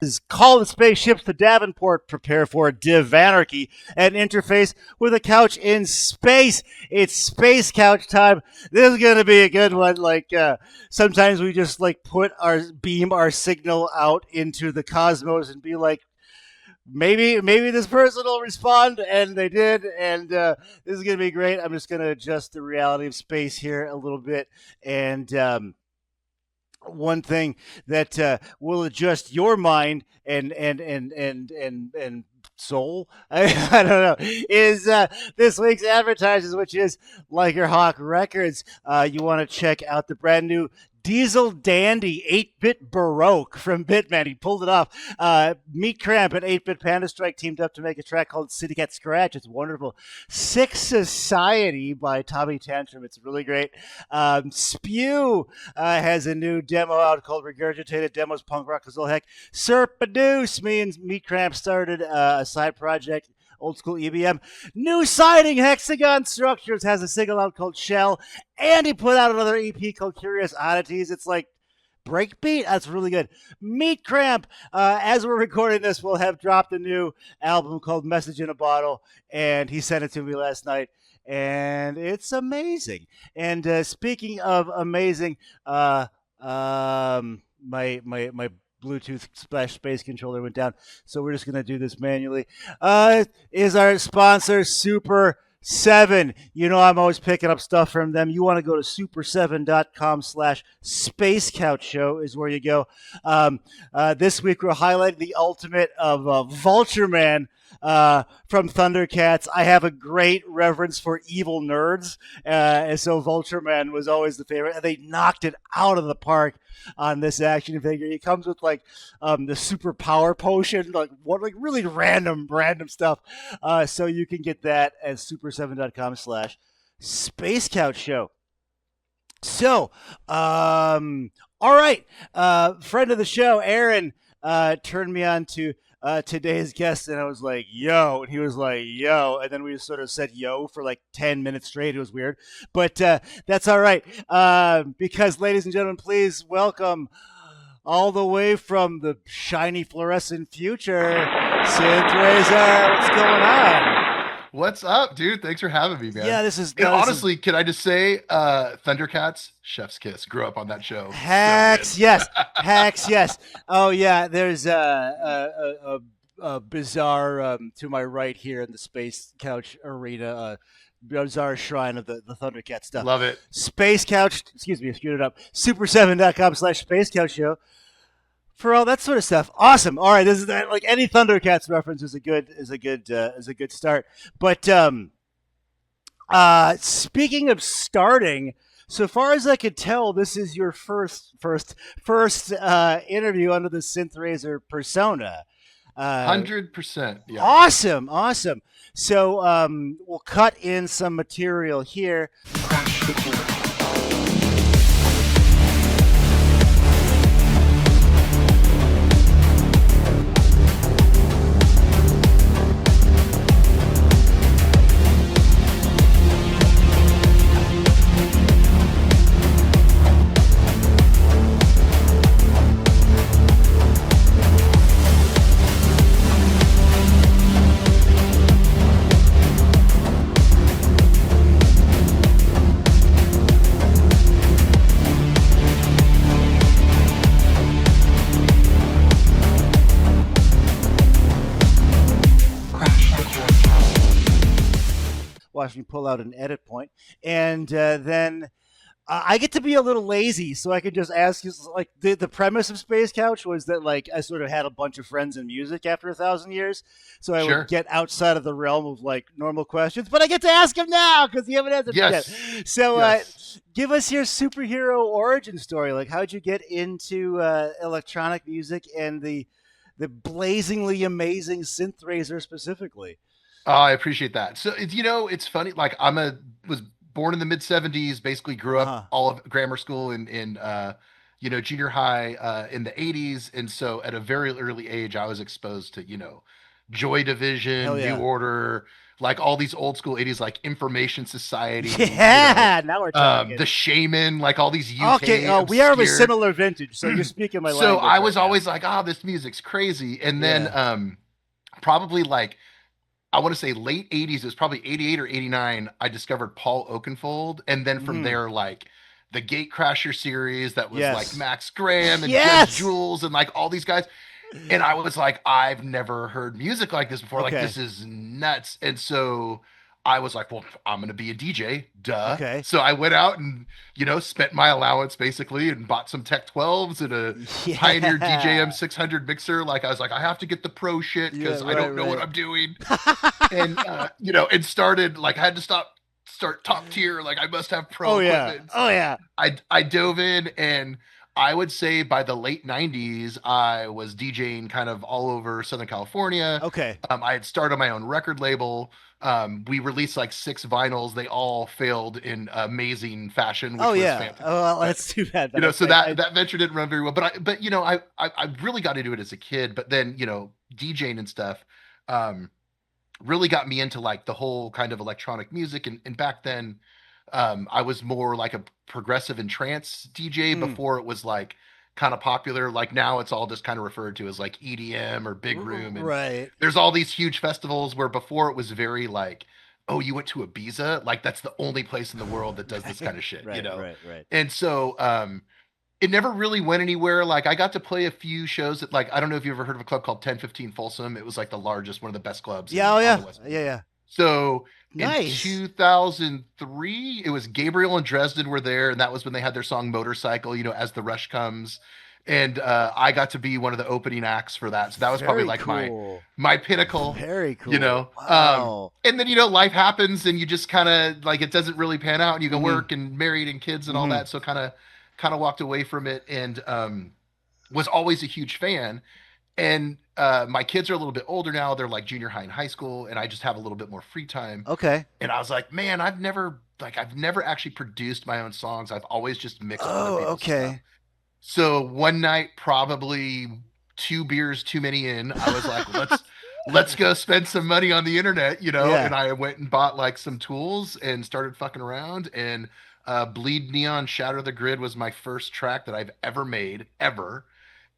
is call the spaceships to Davenport, prepare for divanarchy, and interface with a couch in space. It's space couch time. This is gonna be a good one. Sometimes we just like put our beam our signal out into the cosmos and be like, maybe this person will respond, and they did, and this is gonna be great. I'm just gonna adjust the reality of space here a little bit, and one thing that will adjust your mind and soul, I don't know, is this week's advertisers, which is Liger Hawk Records. You want to check out the brand new Diesel Dandy 8-bit Baroque from Bitman. He pulled it off. Meat Cramp and 8-bit Panda Strike teamed up to make a track called City Cat Scratch. It's wonderful. Sick Society by Tommy Tantrum. It's really great. Spew has a new demo out called Regurgitated Demos Punk Rock as all heck. Serpadoose, me and Meat Cramp started a side project, old school EBM. New Siding, Hexagon Structures has a single out called Shell, and he put out another EP called Curious Oddities. It's like breakbeat. That's really good. Meat Cramp, as we're recording this, will have dropped a new album called Message in a Bottle, and he sent it to me last night, and it's amazing. And speaking of amazing, my Bluetooth Splash Space controller went down, so we're just going to do this manually. Is our sponsor, Super 7. You know I'm always picking up stuff from them. You want to go to super7.com/Space Couch Show is where you go. This week we're highlighting the ultimate of Vulture Man from Thundercats. I have a great reverence for evil nerds, and so Vulture Man was always the favorite. And they knocked it out of the park on this action figure. He comes with like the super power potion, like really random stuff. So you can get that at super7.com/Space Couch Show. So, all right, friend of the show, Aaron, turned me on to today's guest, and I was like, yo, and he was like, yo, and then we just sort of said yo for like 10 minutes straight. It was weird, but that's all right, because, ladies and gentlemen, please welcome, all the way from the shiny fluorescent future, SYNTHRAZER. What's going on? What's up, dude? Thanks for having me, man. Yeah, this is Honestly, can I just say, Thundercats, Chef's Kiss. Grew up on that show. Hacks, So yes. good. Hacks, yes. Oh, yeah. There's a bizarre to my right here in the Space Couch arena. Bizarre shrine of the Thundercat stuff. Love it. Space Couch, excuse me, I screwed it up. Super7.com/Space Couch Show for all that sort of stuff. Awesome. All right, this is like any Thundercats reference is a good start. But speaking of starting, so far as I could tell, this is your first interview under the SYNTHRAZER persona. 100%. Yeah. Awesome. So we'll cut in some material here. Watch me pull out an edit point, and then I get to be a little lazy, so I could just ask you. Like the premise of Space Couch was that like I sort of had a bunch of friends in music after 1,000 years, so I Sure. would get outside of the realm of like normal questions. But I get to ask him now because you haven't answered them Yes. yet. So Yes. give us your superhero origin story. Like, how'd you get into electronic music and the blazingly amazing SYNTHRAZER specifically? Oh, I appreciate that. So it's funny. Like was born in the mid '70s. Basically, grew Uh up huh. all of grammar school in junior high in the '80s, and so at a very early age, I was exposed to Joy Hell Division, New yeah. Order, like all these old school 80s, like Information Society, Yeah, now we're talking. The Shaman, like all these Okay, UK we are of a obscure. similar vintage, so you're speaking my So language I right was now. always like, oh, this music's crazy. And then Yeah. probably like I want to say late 80s, it was probably 88 or 89, I discovered Paul Oakenfold. And then from Hmm. there, like the Gatecrasher series that was like Yes. Max Graham and Judge Yes. Jules and like all these guys. And I was like, I've never heard music like this before. Like, Okay. this is nuts. And so I was like, well, I'm going to be a DJ. Duh. Okay. So I went out and, spent my allowance basically and bought some Tech 12s and a Pioneer DJM Yeah. 600 mixer. Like, I was like, I have to get the pro shit Yeah. because I Right. don't know what Right. I'm doing. And, and started, like, I had to start top tier. Like, I must have pro Oh yeah. equipment. Oh So yeah. I dove in, and I would say by the late 90s, I was DJing kind of all over Southern California. Okay. I had started my own record label. We released like 6 vinyls. They all failed in amazing fashion, Oh which was yeah. fantastic. Oh, well, But, that's too bad. But so I that venture didn't run very well. But I really got into it as a kid. But then DJing and stuff really got me into like the whole kind of electronic music. And back then, I was more like a progressive and trance DJ mm, before it was like kind of popular. Like now it's all just kind of referred to as like EDM or big room. And right. there's all these huge festivals where before it was very like, oh, you went to Ibiza? Like that's the only place in the world that does this kind of shit, Right. Right. Right. And so it never really went anywhere. Like I got to play a few shows at like I don't know if you ever heard of a club called 1015 Folsom. It was like the largest, one of the best clubs Yeah. Oh on yeah. the West Yeah. Coast. Yeah. So in Nice. 2003, it was Gabriel and Dresden were there, and that was when they had their song Motorcycle, as the rush comes. And I got to be one of the opening acts for that. So that was probably Very like my cool. my pinnacle, Very you cool. know. Wow. And then life happens and you just kind of like it doesn't really pan out and you go Hmm. work and married and kids and all Hmm. that. So kind of walked away from it and was always a huge fan. And my kids are a little bit older now. They're like junior high and high school, and I just have a little bit more free time. Okay. And I was like, man, I've never actually produced my own songs. I've always just mixed other Oh. people's stuff. Okay. So one night, probably 2 beers too many in, I was like, let's go spend some money on the internet. Yeah. And I went and bought like some tools and started fucking around. And Bleed Neon Shatter the Grid was my first track that I've ever made, ever.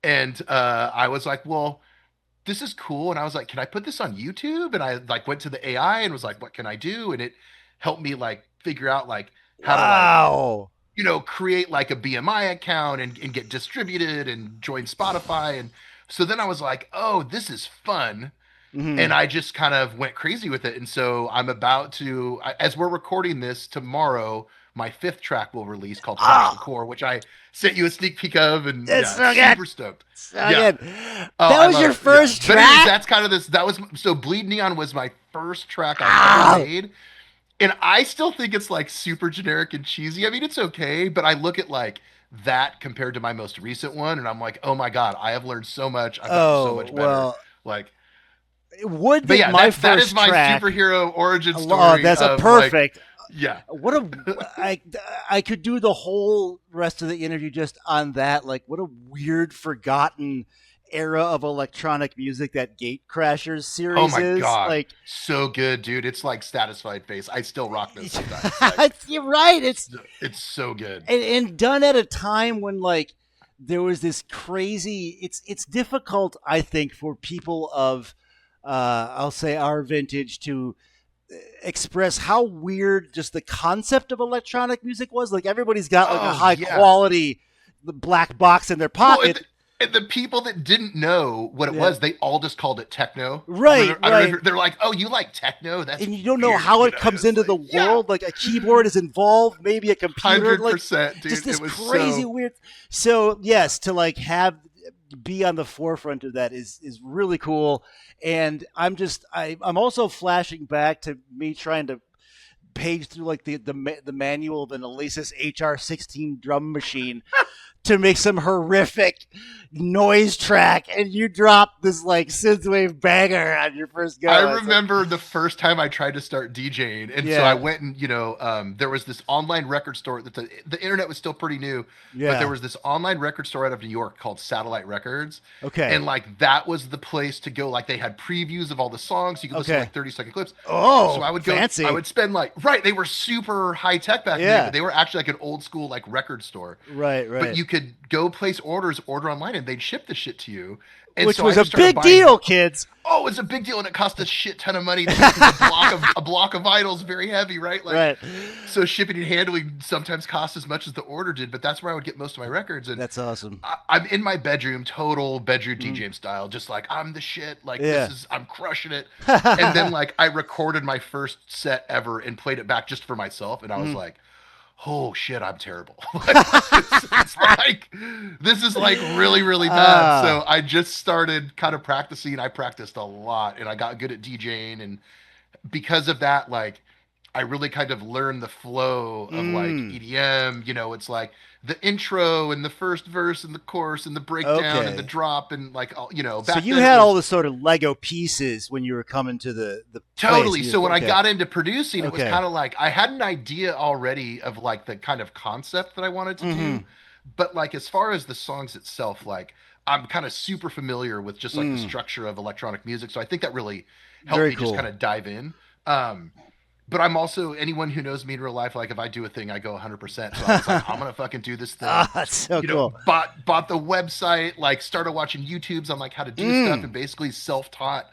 And I was like, well, this is cool. And I was like, can I put this on YouTube? And I like went to the AI and was like, what can I do? And it helped me like figure out like how to like, Wow. create like a BMI account and get distributed and join Spotify. And so then I was like, oh, this is fun. Hmm. And I just kind of went crazy with it. And so I'm about to, as we're recording this tomorrow, my fifth track will release called Crash the Oh, Core, which I sent you a sneak peek of. And it's yeah, so good. super stoked. So Yeah. good. Oh, That I was love your it. Yeah. first But anyways, track? that's kind of this. That was so Bleed Neon was my first track I've ever Oh. made. And I still think it's like super generic and cheesy. I mean, it's okay, but I look at like that compared to my most recent one and I'm like, oh my God, I have learned so much. I've gotten so Oh, much better. well, Like, would but that yeah, my that is first my track. superhero origin Oh, story that's a of like, perfect. yeah. What a I I could do the whole rest of the interview just on that. Like, what a weird, forgotten era of electronic music that Gate Crashers Oh series my is. God. Like, So good, dude. It's like Satisfied Face. I still rock those sometimes. Like, you're right. it's so good. And done at a time when like there was this crazy. It's difficult, I think, for people of I'll say our vintage to express how weird just the concept of electronic music was. Like everybody's got like a Oh high yeah. quality black box in their Well, pocket. and the people that didn't know what it Yeah. was, they all just called it techno. Right, I don't know. right. They're like, "Oh, you like techno? That's And you don't know weird." how it comes It's into like, the yeah, world. Like a keyboard is involved, maybe a computer. Like 100%, dude. just this It was crazy so. weird. So yes, to like have be on the forefront of that is really cool. And I'm also flashing back to me trying to page through like the manual of an Alesis HR16 drum machine to make some horrific noise track, and you drop this like synthwave banger on your first I go. It's like, remember the first time I tried to start DJing, and so I yeah, went and there was this online record store that the internet was still pretty new, but there yeah, was this online record store out of New York called Satellite Records, okay, and like that was the place to go. Like they had previews of all the songs, you could listen to okay. like 30-second clips. So Oh, I would go, I fancy. would spend like right. They were super high tech back in the day, Yeah, but they were actually like an old school like record store. right, But right. you could go place orders, order online, and they'd ship the shit to you. And Which so I was a just started big buying. deal, kids. Oh, it's a big deal, and it cost a shit ton of money too because a block of vinyl is very heavy, right? Like, Right. so shipping and handling sometimes costs as much as the order did. But that's where I would get most of my records, and That's awesome. I'm in my bedroom, total bedroom Mm. DJ style, just like I'm the shit. Like Yeah. I'm crushing it. And then like I recorded my first set ever and played it back just for myself, and I was Mhm. like, oh shit, I'm terrible. It's like this is like really really bad. Ah. So I just started kind of practicing. I practiced a lot, and I got good at DJing, and because of that, like I really kind of learned the flow of like Mm. EDM. It's like the intro and the first verse and the chorus and the breakdown and the Okay. drop and like So back you then it had all was the sort of Lego pieces when you were coming to the place. totally. You So just when I okay. got into producing, it was Okay. kind of like I had an idea already of like the kind of concept that I wanted to Mm-hmm. do, but like as far as the songs itself, like I'm kind of super familiar with just like the Mm. structure of electronic music. So I think that really helped Very me just kind cool. of dive in. Um, but I'm also anyone who knows me in real life, like if I do a thing, I go 100%. So I was like, I'm gonna fucking do this thing. Ah, that's so cool. Bought the website, like started watching YouTubes on like how to do stuff, and Mm. basically self-taught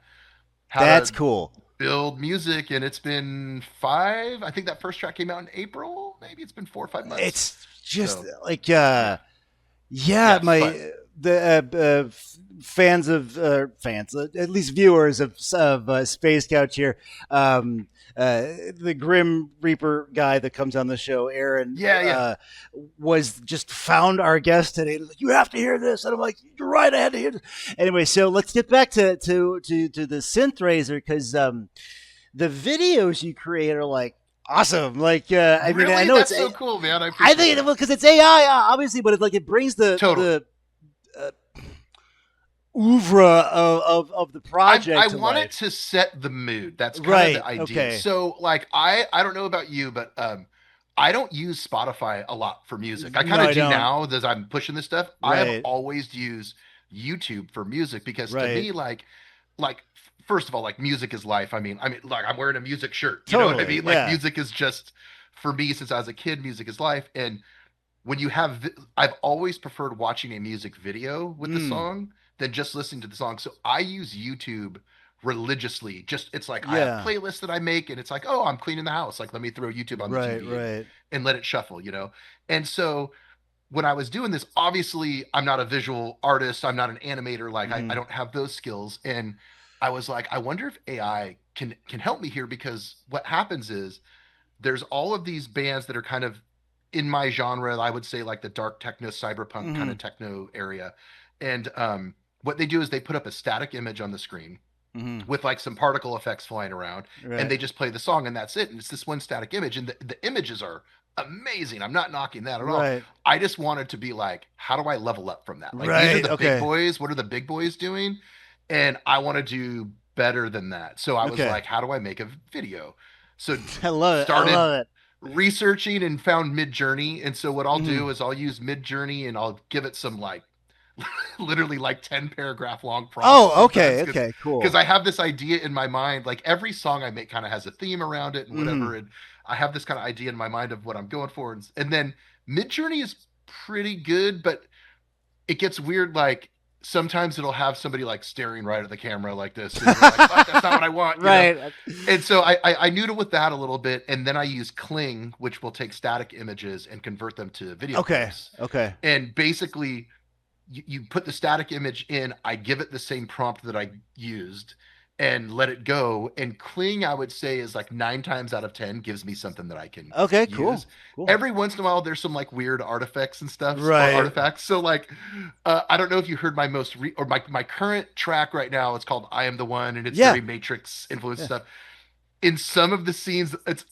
how That's to cool. build music. And it's been five. I think that first track came out in April. Maybe it's been 4 or 5 months. It's just So like yeah, yeah, yeah, it's fun. my fans of fans, at least viewers of Space Couch here. Um, the Grim Reaper guy that comes on the show, Aaron, Yeah, yeah. was just found our guest today. Like, you have to hear this, and I'm like, you're right, I had to hear this. Anyway, so let's get back to the SynthRazor because the videos you create are like awesome. Like, I mean, I Really, know it's that's so cool, man. I I appreciate think that. because it's AI, obviously, but it's like it brings Totally. the uh, oeuvre of the I project to wanted life. to set the mood. That's kind of the Right. idea. Okay. So like I don't know about you, but I don't use Spotify a lot for music. I No, kind of I do don't. now as I'm pushing this stuff. I have Right. always used YouTube for music because to Right. me like first of all like music is life. I mean like I'm wearing a music shirt. You know what I Totally. mean? Like Yeah. music is just for me since I was a kid, music is life. And when you have I've always preferred watching a music video with the Mm. song than just listening to the song. So I use YouTube religiously. Just it's like I have Yeah. playlists that I make and it's like, "Oh, I'm cleaning the house. Like let me throw YouTube on the Right. TV Right. and let it shuffle." And so when I was doing this, obviously I'm not a visual artist, I'm not an animator, like I Mm. don't have those skills. And I was like, I wonder if AI can help me here because what happens is there's all of these bands that are kind of in my genre. I would say like the dark techno, cyberpunk kind Mm. of techno area. And what they do is they put up a static image on the screen Mm. with like some particle effects flying around, and Right. they just play the song, and that's it. And it's this one static image, and the images are amazing. I'm not knocking that at all. Right. I just wanted to be like, how do I level up from that? Like these are Right. the big Okay. boys. What are the big boys doing? And I want to do better than that. So I was Okay. like, how do I make a video? So I love it. I started love it. researching and found Mid-Journey. And so what I'll Mm. do is I'll use Mid-Journey and I'll give it some like literally like 10 paragraph long prompts Oh. sometimes Okay. Okay. because Cool. I have this idea in my mind. Like every song I make kind of has a theme around it and Mm. whatever. And I have this kind of idea in my mind of what I'm going for. And then Mid-Journey is pretty good, but it gets weird. Like sometimes it'll have somebody like staring right at the camera like this. And you're like, "Fuck, that's not what I want. Right. And so I noodle with that a little bit, and then I use Kling, which will take static images and convert them to video Okay. clips. Okay. And basically, you put the static image in. I give it the same prompt that I used, and let it go. And Kling, I would say, is like 9 times out of 10 gives me something that I can Okay. use. Cool. Cool. Every once in a while, there's some like weird artifacts and stuff or Right. artifacts. So like, I don't know if you heard my or my current track right now. It's called "I Am the One," and it's Yeah. very Matrix influenced Yeah. stuff. In some of the scenes, it's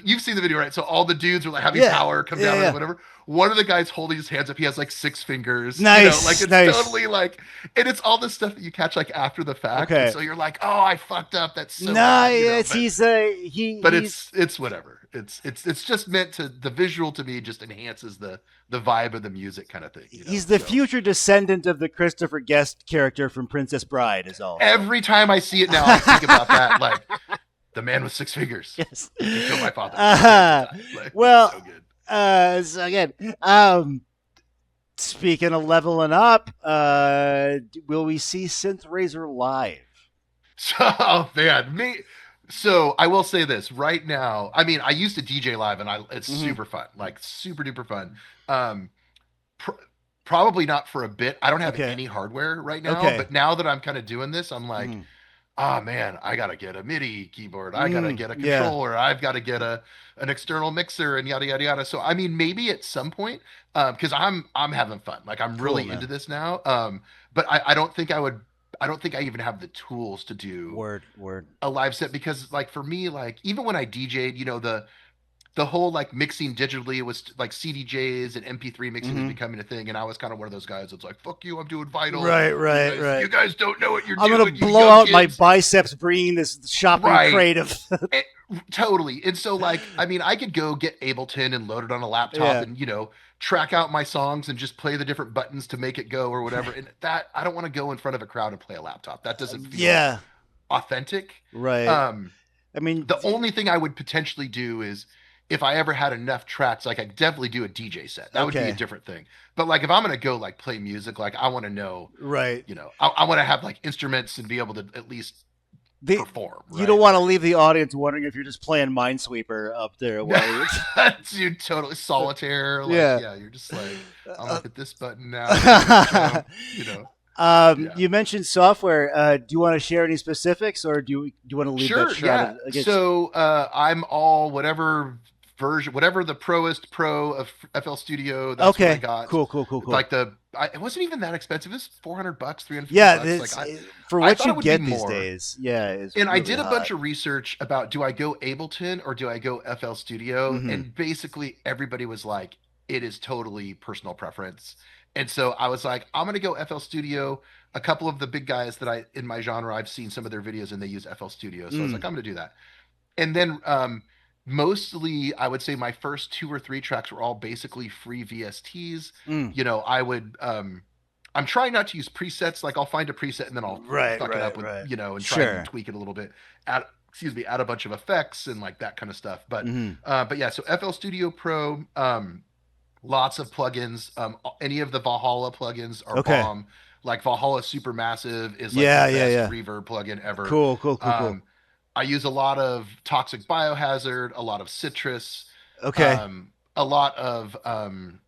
you've seen the video, right? So all the dudes are like having Yeah, power come yeah, down or yeah. whatever. One of the guys holding his hands up, he has like 6 fingers, like Nice, it's nice. totally like, and it's all this stuff that you catch like after the fact. And Okay. so you're like, oh, I fucked up. That's so Nah, bad, yeah, it's, but he's he's it's whatever. It's just meant to, the visual to me just enhances the vibe of the music kind of thing. he's the So future descendant of the Christopher Guest character from Princess Bride. Is all I'm saying. every time I see it now, I think about that. Like the man with 6 fingers. Yes. He killed my father. Like, it's Well, so good. so again, speaking of leveling up, will we see SynthRazer live? So, oh man, me. So I will say this right now. I mean, I used to DJ live, and it's Mm-hmm. super fun, like super duper fun. Um, pr- Probably not for a bit. I don't have Okay. any hardware right now, Okay. but now that I'm kind of doing this, I'm like, Mm. ah man, I gotta get a MIDI keyboard. I gotta Mm. get a Yeah. controller. I've got to get a an external mixer and yada yada yada. So I mean, maybe at some point, because I'm having fun. Like I'm Cool, really into man. this now. But I don't think I would. I don't think I even have the tools to do Word. Word. a live set because like for me, like even when I DJ'd, the whole like mixing digitally was like CDJs and MP3 mixing was Mm-hmm. becoming a thing, and I was kind of one of those guys that's like, "Fuck you, I'm doing vinyl. Right. You Right. guys, Right. you guys don't know what you're I'm gonna doing, you blow young out my kids." biceps bringing this shopping Right. creative. It, totally. And so like, I mean, I could go get Ableton and load it on a laptop Yeah. and track out my songs and just play the different buttons to make it go or whatever. And that I don't want to go in front of a crowd and play a laptop. That doesn't feel Yeah. authentic. Right. Um, I mean, the only thing I would potentially do is if I ever had enough tracks, like I could definitely do a DJ set. That would be a okay. different thing. But like if I'm gonna go like play music, like I want to know, Right. I want to have like instruments and be able to at least The, perform, you don't right? want to Like leave the audience wondering if you're just playing Minesweeper up there while you're. dude, totally solitaire. Like, Yeah. yeah, you're just like, I'm gonna hit this button now. Here we come. Yeah. You mentioned software. Do you want to share any specifics, or do you want to leave that Sure, yeah. shrouded against? So I'm all whatever version, whatever the proest pro of FL Studio. That's what I Okay, got. cool, cool, cool, cool. Like it wasn't even that expensive. It's $400, Yeah, $350. Like this for I what thought you it would be get these more. days. Yeah, is And I really did a hot. bunch of research about do I go Ableton or do I go FL Studio? Hmm. And basically everybody was like, it is totally personal preference. And so I was like, I'm gonna go FL Studio. A couple of the big guys that I in my genre, I've seen some of their videos and they use FL Studio. So I was Mm, like, I'm gonna do that. And then mostly I would say my first 2 or 3 tracks were all basically free VSTs. mm. I would I'm trying not to use presets. Like I'll find a preset and then I'll Right, fuck it up right, with, right. and try and Sure. tweak it a little bit. Add a bunch of effects and like that kind of stuff. Hmm. But yeah, so FL Studio Pro, lots of plugins. Any of the Valhalla plugins are Okay. bomb. Like Valhalla Supermassive is like the Yeah, yeah, best yeah. reverb plugin ever. Cool, cool, cool, cool. Um, I use a lot of Toxic Biohazard, a lot of Citrus, Okay. a lot of um,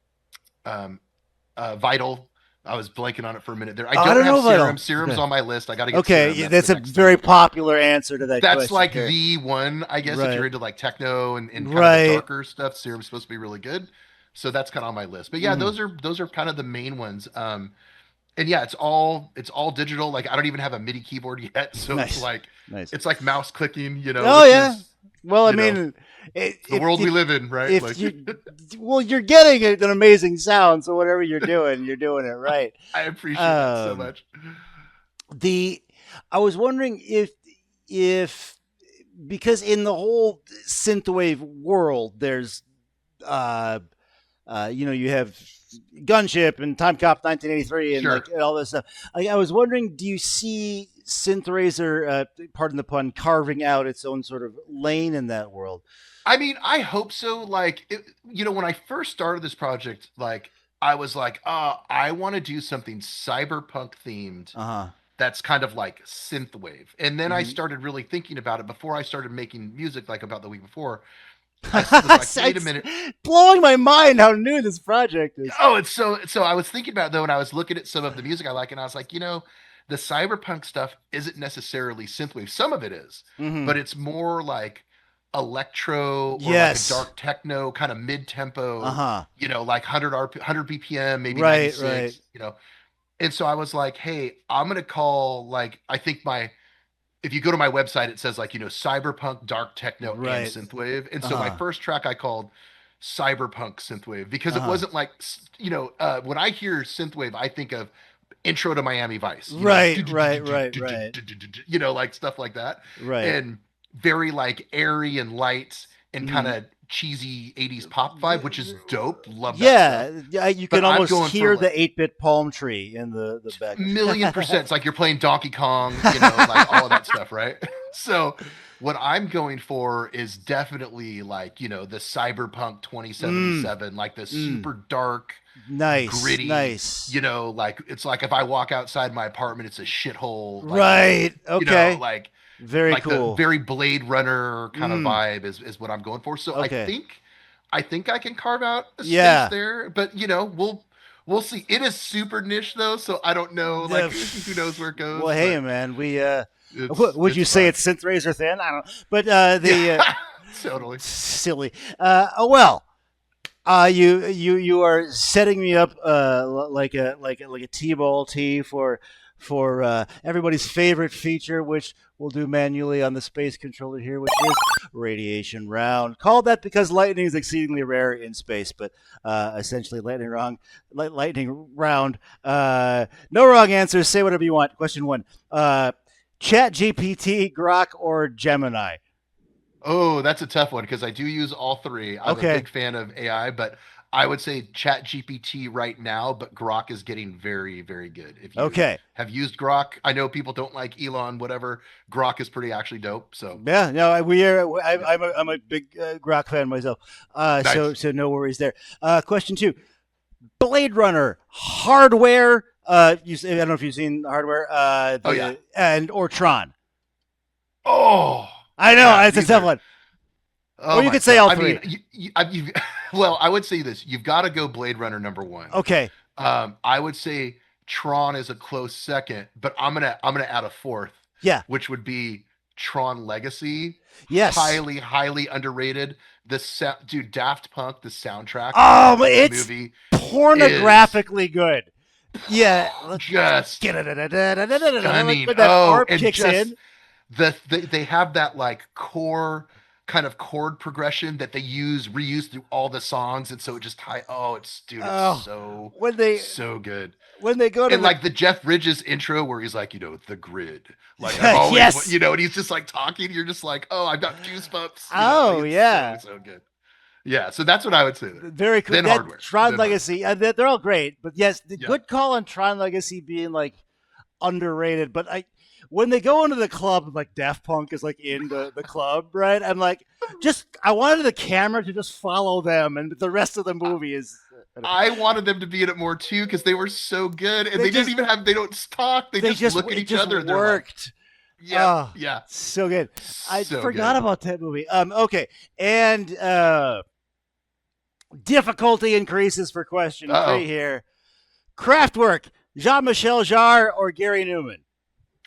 Vital. I was blanking on it for a minute there. I Oh, I don't don't have know Serum. Vital. Serum's Okay. on my list. I got to get Okay, Serum. yeah, That's the that's a next thing. very popular answer to that That's question like here. the one, I guess, if you're Right. into like techno and kind of the Right. darker stuff. Serum's supposed to be really good. So that's kind of on my list. But yeah, Mm. those are kind of the main ones. And yeah, it's all digital. Like I don't even have a MIDI keyboard yet, so Nice. Nice. it's like mouse clicking, Oh which yeah. is Well, I you know mean, the world we live in, right? if Like you well, you're getting an amazing sound. So whatever you're doing it right. I appreciate that so Um, much. the I was wondering if because in the whole synthwave world, there's uh you have Gunship and Time Cop 1983 and Sure. like and all this stuff. I was wondering, do you see SynthRazer, pardon the pun, carving out its own sort of lane in that world? I mean, I hope so. Like, when I first started this project, like I was like, I want to do something cyberpunk themed Uh huh. that's kind of like synthwave. And then I Mm-hmm. started really thinking about it before I started making music, like about the week before. Was like, wait a It's minute. blowing my mind how new this project is. Oh, it's so I was thinking about it though, and I was looking at some of the music I like, and I was like, the cyberpunk stuff isn't necessarily synthwave. Some of it is, Mm-hmm. but it's more like electro or like a Yes. dark techno kind of mid Uh tempo, huh. like 100 BPM, maybe Right. Right. 96. And so I was like, hey, I'm gonna call like I think if you go to my website, it says like, cyberpunk, dark techno, and Right. synthwave. And so my Uh-huh. first track I called cyberpunk synthwave because it Uh-huh. wasn't like, when I hear synthwave, I think of Intro to Miami Vice, like, Right, right, right, right. like stuff like that. Right. And very like airy and light and kind Mhm. of cheesy 80s pop vibe, which is dope. Love that stuff. Yeah, yeah, you But can I'm almost going for hear like the 8-bit palm tree in the million percent. background. It's like you're playing Donkey Kong, like all of that stuff, right? So what I'm going for is definitely like, the Cyberpunk Mm, 2077, like the mm. super dark, Nice, gritty, nice. like it's like if I walk outside my apartment, it's a shithole, like, Right. Okay. like Very the cool. very Blade Runner kind of Mm. vibe is what I'm going for. So Okay. I think I can carve out a space Yeah. there, but we'll see. It is super niche though, so I don't know. The Like, who knows where it well, goes? hey But man, we would you it's say fun. it's SynthRazer thin? I don't know. But the Yeah, totally. silly. Oh well. You are setting me up like a T-ball tee for everybody's favorite feature, which we'll do manually on the space controller here, which is radiation round. Called that because lightning is exceedingly rare in space, but essentially lightning round. No wrong answers. Say whatever you want. Question one: Chat GPT, Grok, or Gemini? Oh, that's a tough one because I do use all three. I'm a Okay. big fan of AI, but I would say Chat GPT right now, but Grok is getting very, very good. If you Okay. have used Grok, I know people don't like Elon, whatever. Grok is pretty actually dope. So, Yeah, no, we are. yeah, I'm a big Grok fan myself. So nice. so no worries there. Question two: Blade Runner hardware. I don't know if you've seen hardware. Oh yeah. The and or Tron. Oh, I know God, it's a these tough are. one. Oh Or you my could say God. all I mean, three. well, I would say this. You've got to go Blade Runner number one. Okay. I would say Tron is a close second, but I'm gonna add a fourth, Yeah. which would be Tron Legacy. Yes. Highly, highly underrated. Dude, Daft Punk, the soundtrack to that It's movie is pornographically good. Yeah. just Like stunning. when that Oh, ARP and kicks just in. they have that like core kind of chord progression that they reuse through all the songs, and so it just it's Oh, so when they so good. when they go to And the like the Jeff Bridges intro where he's like, the grid. Like I've always, yes. and he's just like talking. You're just like, oh, I've got goosebumps. Like Oh it's so yeah. so good. Yeah, so that's what I would say there. Very cool. Then That hardware. Tron Then hardware. Legacy, they're all great, but yes, the Yeah. good call on Tron Legacy being like underrated. But when they go into the club, like Daft Punk is like in the club, right? I'm like, I wanted the camera to just follow them, and the rest of the movie is. I wanted them to be in it more too because they were so good, and They just, they don't talk. They just look at it each just other, and they're like, worked. "Yep, Oh, yeah, so good. I so forgot good." about that movie. Okay, and difficulty increases for question Uh three oh. here. Kraftwerk, Jean Michel Jarre or Gary Newman?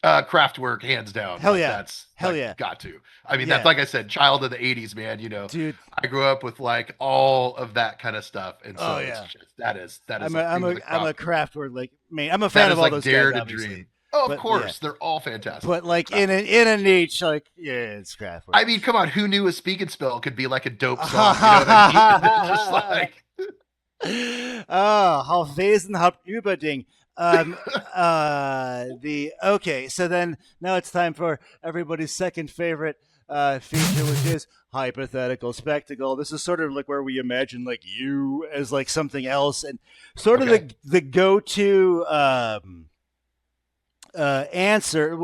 Kraftwerk, hands down. Hell Like yeah. that's Hell like yeah. got to. I mean, that's Yeah. like I said, child of the '80s, man. Dude. I grew up with like all of that kind of stuff, and Oh so it's yeah. just that is like cream of the I'm a crop. Kraftwerk like man. I'm a That fan of is all like those guys, dare to obviously. dream. Oh, of But yeah. course, they're all fantastic. But like Kraftwerk. in a niche, like yeah, it's Kraftwerk. I mean, come on, who knew a Speak and Spell could be like a dope song? You know what I mean? It's just like Ah, how Wesen habt Überding. Um, okay, so then now it's time for everybody's second favorite feature, which is hypothetical spectacle. This is sort of like where we imagine like you as like something else, and sort of okay. the go to answer.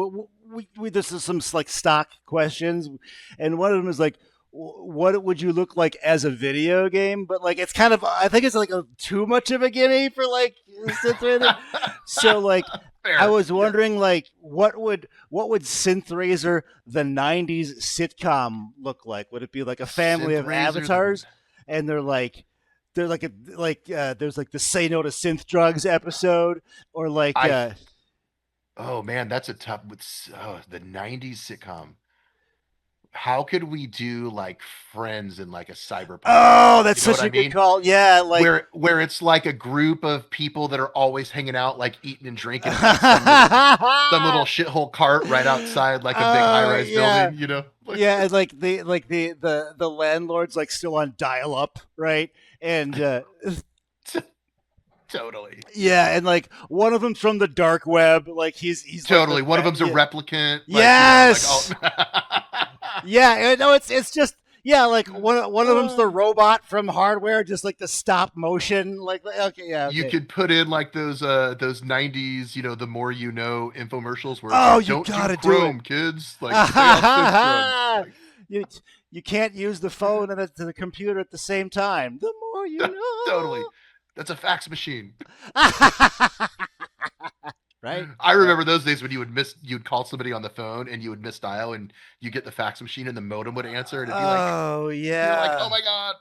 This is some like stock questions, and one of them is like, what would you look like as a video game? But like, it's kind of, I think it's like too much of a gimme for like SynthRazer. So like, I Fair. was Yeah. wondering like, what would SynthRazer the '90s sitcom look like? Would it be like a family of SynthRazer avatars, and they're like there's like the Say No to Synth Drugs episode, or like I Oh man, that's a tough with the '90s sitcom. how could we do like Friends in like a cyberpunk Oh, setting? that's You know what such I a good mean? call. Yeah, like Where it's like a group of people that are always hanging out, like eating and drinking at like some little shithole cart right outside like a big high oh rise yeah. building, you know? Yeah, and like the landlord's like still on dial up, right? And Totally. yeah, and like one of them's from the dark web, like he's like the Totally. One of them's a yeah. replicant, like, you know, like all Yes. Yeah, no, it's just yeah, like one of them's the robot from Hardware, just like the stop motion, like okay, yeah, you okay. could put in like those 90s, you know, the more you know infomercials where it's Oh, like, you don't do gotta do it. Chrome, kids. Like stay off synth drugs. you you can't use the phone and the computer at the same time. The more you Like, totally. know. That's a fax machine. Right? I Right. remember those days when you'd call somebody on the phone and you would misdial and you get the fax machine and the modem would answer and it'd be like, Oh you're like, yeah. oh my God.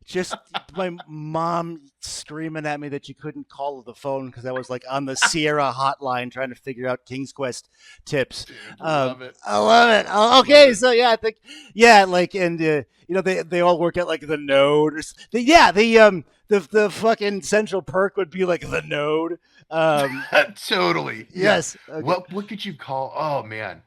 Just my mom screaming at me that you couldn't call the phone because I was like on the Sierra hotline trying to figure out King's Quest tips. Dude, love it. I love it. Love Okay, it. so yeah, I think yeah, like and they all work at like the Node. The fucking Central Perk would be like the Node. Totally. Yeah. Yes. Okay. What could you call? Oh man.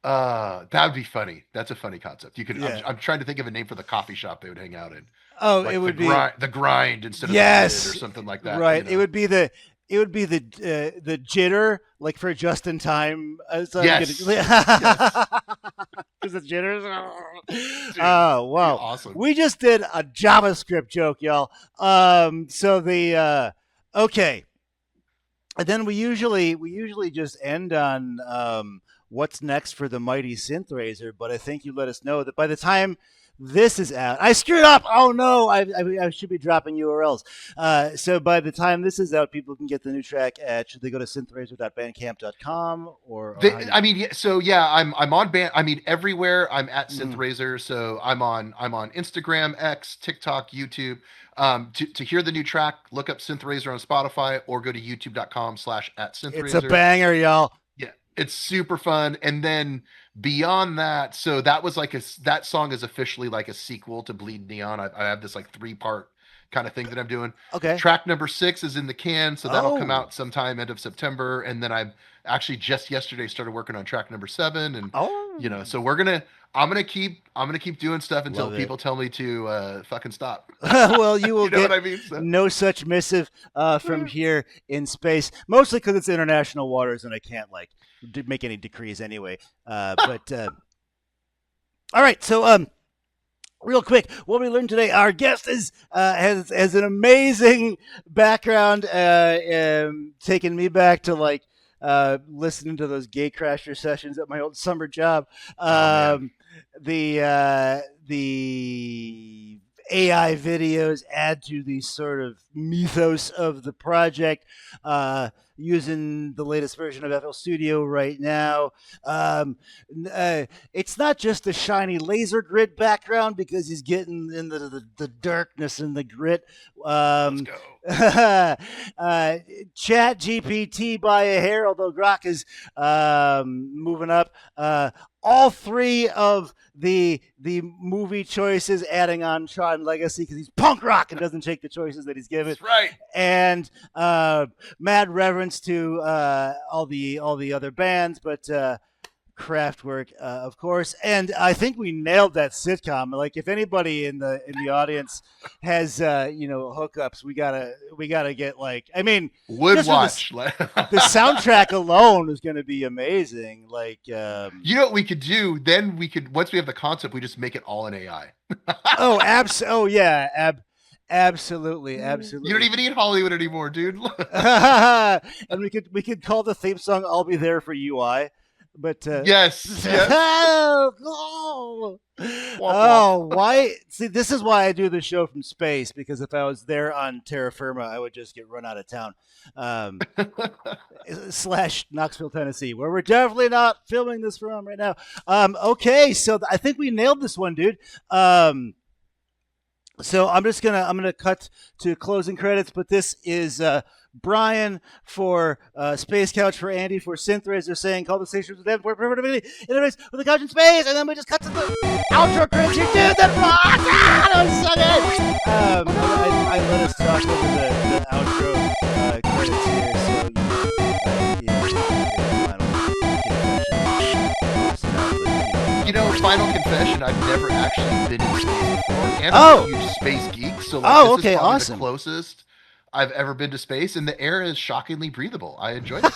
That would be funny. That's a funny concept. You could. Yeah. I'm trying to think of a name for the coffee shop they would hang out in, Oh, it like would be the grind instead of the grid or yes. something like that. You Right. know. It would be the jitter like for just in time. So I'm Yes. Yes. because the jitters. Dude, Oh be wow, awesome. we just did a JavaScript joke, y'all. So the okay, and then we usually just end on what's next for the mighty SynthRazor. But I think you let us know that by the time this is out, I screwed up. Oh no, I should be dropping URLs. So by the time this is out, people can get the new track at should they go to synthrazer.bandcamp.com or how do you? I mean, so yeah, I'm on band. I mean, everywhere I'm at Mhm. SynthRazor. So I'm on Instagram, X, TikTok, YouTube. To hear the new track, look up SynthRazor on Spotify or go to youtube.com/ at It's a SynthRazor. banger, y'all. Yeah, it's super fun. And then beyond that, so that was like that song is officially like a sequel to Bleed Neon. I have this like 3-part kind of thing that I'm doing. Okay. Track number 6 is in the can, so that'll come Oh. out sometime end of September. And then I actually just yesterday started working on track number 7, and you know, Oh. so I'm gonna keep doing stuff until Love it. people tell me to fucking stop. Well, you will You know what get I mean? So, no such missive from here in space, mostly because it's international waters and I can't like make any decrees anyway. But all right, so real quick, what we learned today, our guest has an amazing background, taking me back to like listening to those gay crasher sessions at my old summer job. oh man. The AI videos add to the sort of mythos of the project. Using the latest version of FL Studio right now. It's not just a shiny laser grid background because he's getting into the darkness and the grit. Let's Um, go. Chat GPT by a hair, although Grok is moving up. All three of the movie choices adding on Tron Legacy because he's punk rock and doesn't take the choices that he's given. That's right. And mad reverence to all the other bands, but Kraftwerk, of course. And I think we nailed that sitcom. Like, if anybody in the audience has hookups, we gotta get like. I mean, Would just for watch. the soundtrack alone is going to be amazing. Like, You know what we could do? Then we could, once we have the concept, we just make it all in AI. oh yeah, absolutely, You don't absolutely. even need Hollywood anymore, dude. And we could call the theme song "I'll Be There for UI," but Yes, yes. oh, Womp womp. why? See, this is why I do the show from space because if I was there on terra firma, I would just get run out of town. Um, slash Knoxville, Tennessee, where we're definitely not filming this from right now. Okay, so I think we nailed this one, dude. So I'm gonna cut to closing credits, but this is Brian for Space Couch, for Andy for SYNTHRAZER saying call the station with them for permanently interface with the couch in space, and then we just cut to the outro credits. You dude that rock! That was so good. I let us talk over the outro credits here, so Final confession, I've never actually been in space before, and Oh! I'm a huge space geek, so Oh, this okay, is probably awesome. the closest I've ever been to space, and the air is shockingly breathable. I enjoyed it.